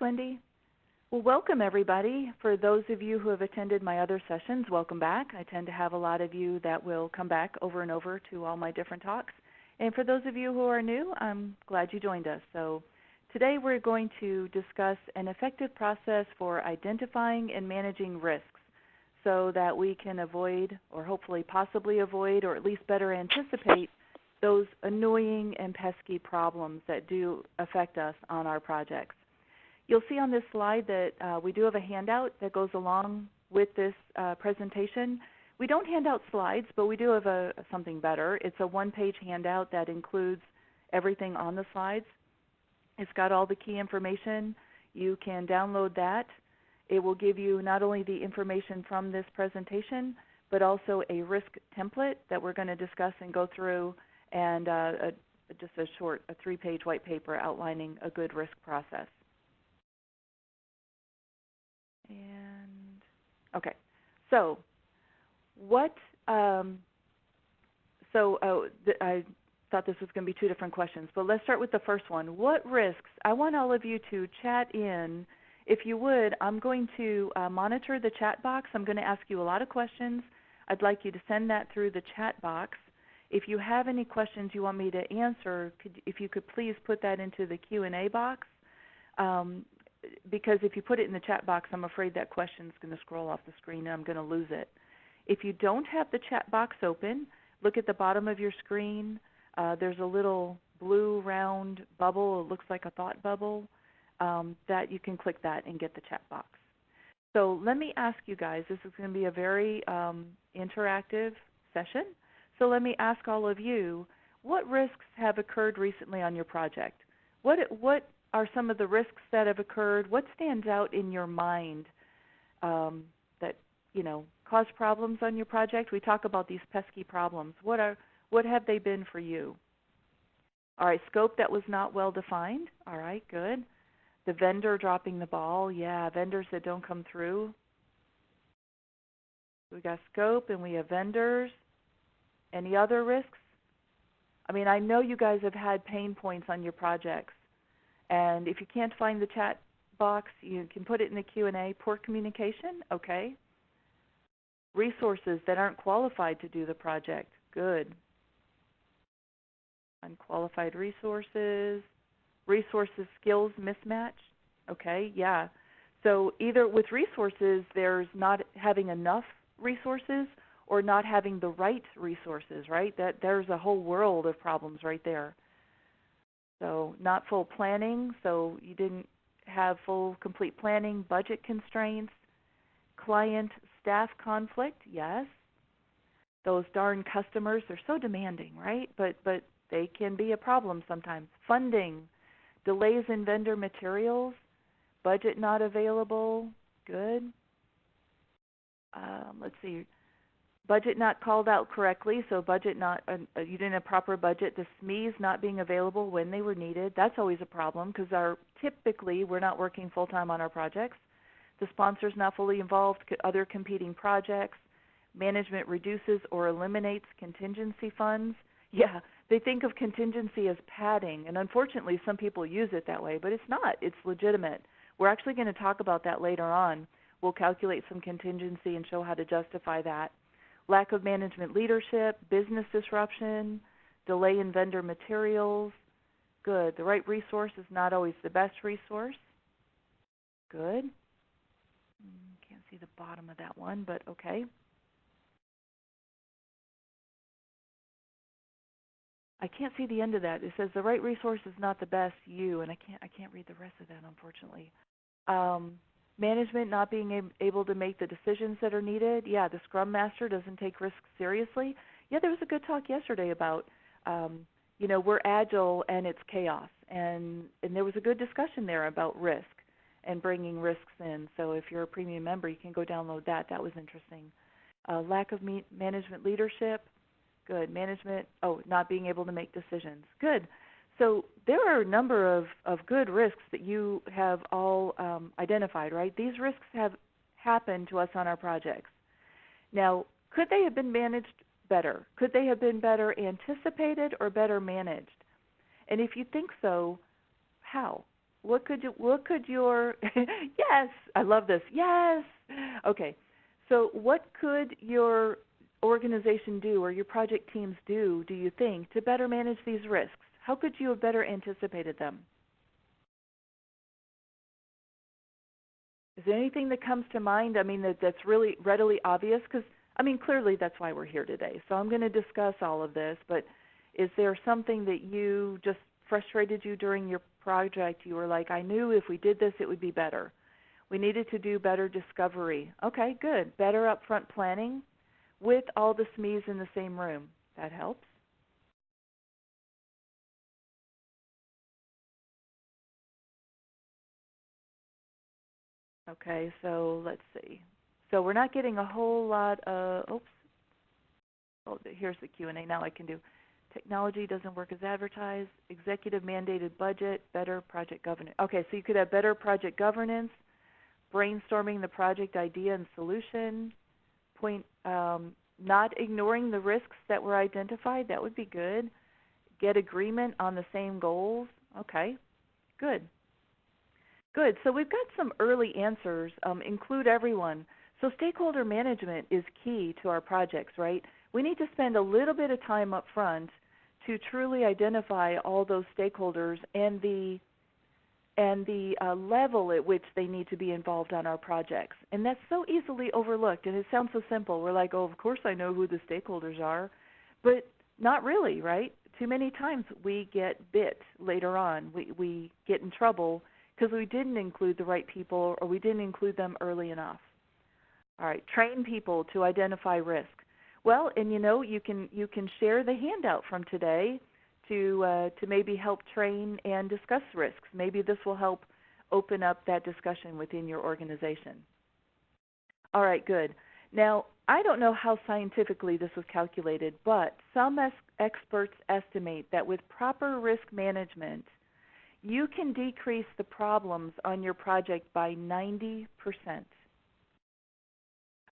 Wendy. Well, welcome everybody. For those of you who have attended my other sessions, welcome back. I tend to have a lot of you that will come back over and over to all my different talks. And for those of you who are new, I'm glad you joined us. So today we're going to discuss an effective process for identifying and managing risks so that we can avoid, or hopefully possibly avoid, or at least better anticipate those annoying and pesky problems that do affect us on our projects. You'll see on this slide that we do have a handout that goes along with this presentation. We don't hand out slides, but we do have something better. It's a one-page handout that includes everything on the slides. It's got all the key information. You can download that. It will give you not only the information from this presentation, but also a risk template that we're going to discuss and go through, and just a 3-page white paper outlining a good risk process. And okay, so what? I thought this was going to be 2 different questions, but let's start with the first one. What risks? I want all of you to chat in. If you would, I'm going to monitor the chat box. I'm going to ask you a lot of questions. I'd like you to send that through the chat box. If you have any questions you want me to answer, if you could please put that into the Q&A box. Because if you put it in the chat box, I'm afraid that question is going to scroll off the screen and I'm going to lose it. If you don't have the chat box open, look at the bottom of your screen. There's a little blue round bubble. It looks like a thought bubble. That you can click that and get the chat box. So let me ask you guys, this is going to be a very interactive session. So let me ask all of you, what risks have occurred recently on your project? What are some of the risks that have occurred? What stands out in your mind that cause problems on your project? We talk about these pesky problems. What have they been for you? All right, scope that was not well defined. All right, good. The vendor dropping the ball. Yeah, vendors that don't come through. We got scope and we have vendors. Any other risks? I mean, I know you guys have had pain points on your projects. And if you can't find the chat box, you can put it in the Q&A. Poor communication, okay. Resources that aren't qualified to do the project, good. Unqualified resources. Resources skills mismatch, okay, yeah. So either with resources, there's not having enough resources or not having the right resources, right? There's a whole world of problems right there. So not full planning, so you didn't have full complete planning, budget constraints, client staff conflict, yes. Those darn customers, they're so demanding, right? But they can be a problem sometimes. Funding, delays in vendor materials, budget not available, good. Let's see. Budget not called out correctly, so budget not, you didn't have proper budget. The SMEs not being available when they were needed. That's always a problem because typically we're not working full-time on our projects. The sponsor's not fully involved, other competing projects. Management reduces or eliminates contingency funds. Yeah, they think of contingency as padding, and unfortunately some people use it that way, but it's not. It's legitimate. We're actually going to talk about that later on. We'll calculate some contingency and show how to justify that. Lack of management leadership, business disruption, delay in vendor materials. Good. The right resource is not always the best resource. Good. Can't see the bottom of that one, but okay. I can't see the end of that. It says the right resource is not the best you, and I can't read the rest of that, unfortunately. Management not being able to make the decisions that are needed. Yeah, the Scrum Master doesn't take risks seriously. Yeah, there was a good talk yesterday about, we're agile and it's chaos. And there was a good discussion there about risk and bringing risks in. So if you're a premium member, you can go download that. That was interesting. Lack of management leadership. Good. Management, not being able to make decisions. Good. So there are a number of good risks that you have all identified, right? These risks have happened to us on our projects. Now, could they have been managed better? Could they have been better anticipated or better managed? And if you think so, how? what could your yes, I love this. Yes. Okay. So what could your organization do or your project teams do you think, to better manage these risks? How could you have better anticipated them? Is there anything that comes to mind? I mean, that's really readily obvious? Because, I mean, clearly that's why we're here today. So I'm going to discuss all of this, but is there something that you just frustrated you during your project? You were like, I knew if we did this, it would be better. We needed to do better discovery. Okay, good. Better upfront planning with all the SMEs in the same room. That helps. Okay, so let's see. So we're not getting a whole lot of, oops, oh, here's the Q&A. Now I can do technology doesn't work as advertised, executive mandated budget, better project governance. Okay, so you could have better project governance, brainstorming the project idea and solution, not ignoring the risks that were identified. That would be good. Get agreement on the same goals. Okay, good. Good. So we've got some early answers. Include everyone. So stakeholder management is key to our projects, right? We need to spend a little bit of time up front to truly identify all those stakeholders and the level at which they need to be involved on our projects. And that's so easily overlooked, and it sounds so simple. We're like, oh, of course I know who the stakeholders are, but not really, right? Too many times we get bit later on. We get in trouble because we didn't include the right people or we didn't include them early enough. All right, train people to identify risk. Well, and you can share the handout from today to maybe help train and discuss risks. Maybe this will help open up that discussion within your organization. All right, good. Now, I don't know how scientifically this was calculated, but some experts estimate that with proper risk management, you can decrease the problems on your project by 90%.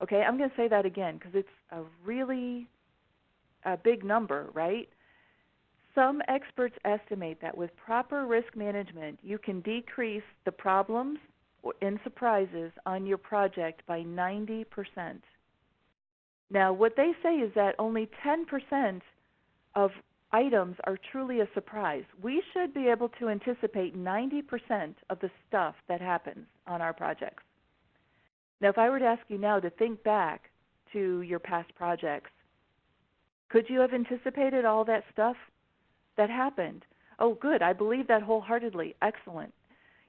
Okay, I'm going to say that again because it's a really big number, right? Some experts estimate that with proper risk management, you can decrease the problems and surprises on your project by 90%. Now, what they say is that only 10% of items are truly a surprise. We should be able to anticipate 90% of the stuff that happens on our projects. Now, if I were to ask you now to think back to your past projects, could you have anticipated all that stuff that happened? Oh, good. I believe that wholeheartedly. Excellent.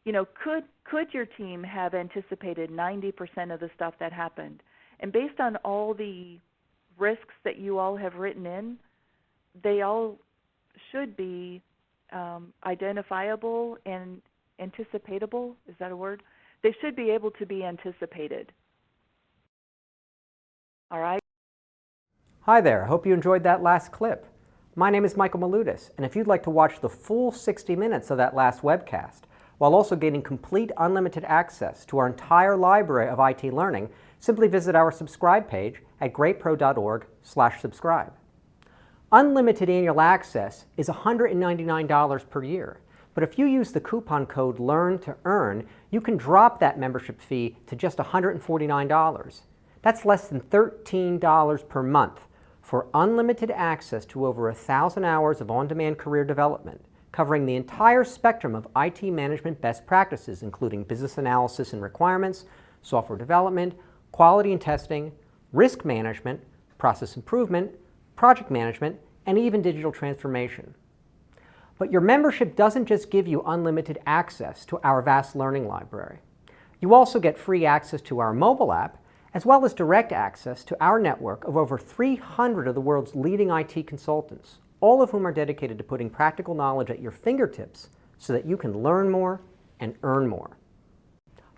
Could your team have anticipated 90% of the stuff that happened? And based on all the risks that you all have written in, they all should be identifiable and anticipatable. Is that a word? They should be able to be anticipated. All right? Hi there. I hope you enjoyed that last clip. My name is Michael Maludis, and if you'd like to watch the full 60 minutes of that last webcast, while also gaining complete unlimited access to our entire library of IT learning, simply visit our subscribe page at greatpro.org/subscribe. Unlimited annual access is $199 per year, but if you use the coupon code LEARN2EARN, you can drop that membership fee to just $149. That's less than $13 per month for unlimited access to over 1,000 hours of on-demand career development, covering the entire spectrum of IT management best practices, including business analysis and requirements, software development, quality and testing, risk management, process improvement, project management, and even digital transformation. But your membership doesn't just give you unlimited access to our vast learning library. You also get free access to our mobile app, as well as direct access to our network of over 300 of the world's leading IT consultants, all of whom are dedicated to putting practical knowledge at your fingertips so that you can learn more and earn more.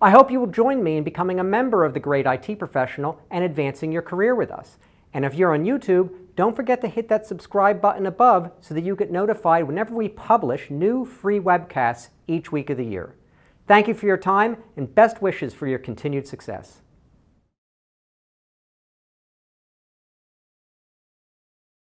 I hope you will join me in becoming a member of the Great IT Professional and advancing your career with us. And if you're on YouTube, don't forget to hit that subscribe button above so that you get notified whenever we publish new free webcasts each week of the year. Thank you for your time and best wishes for your continued success.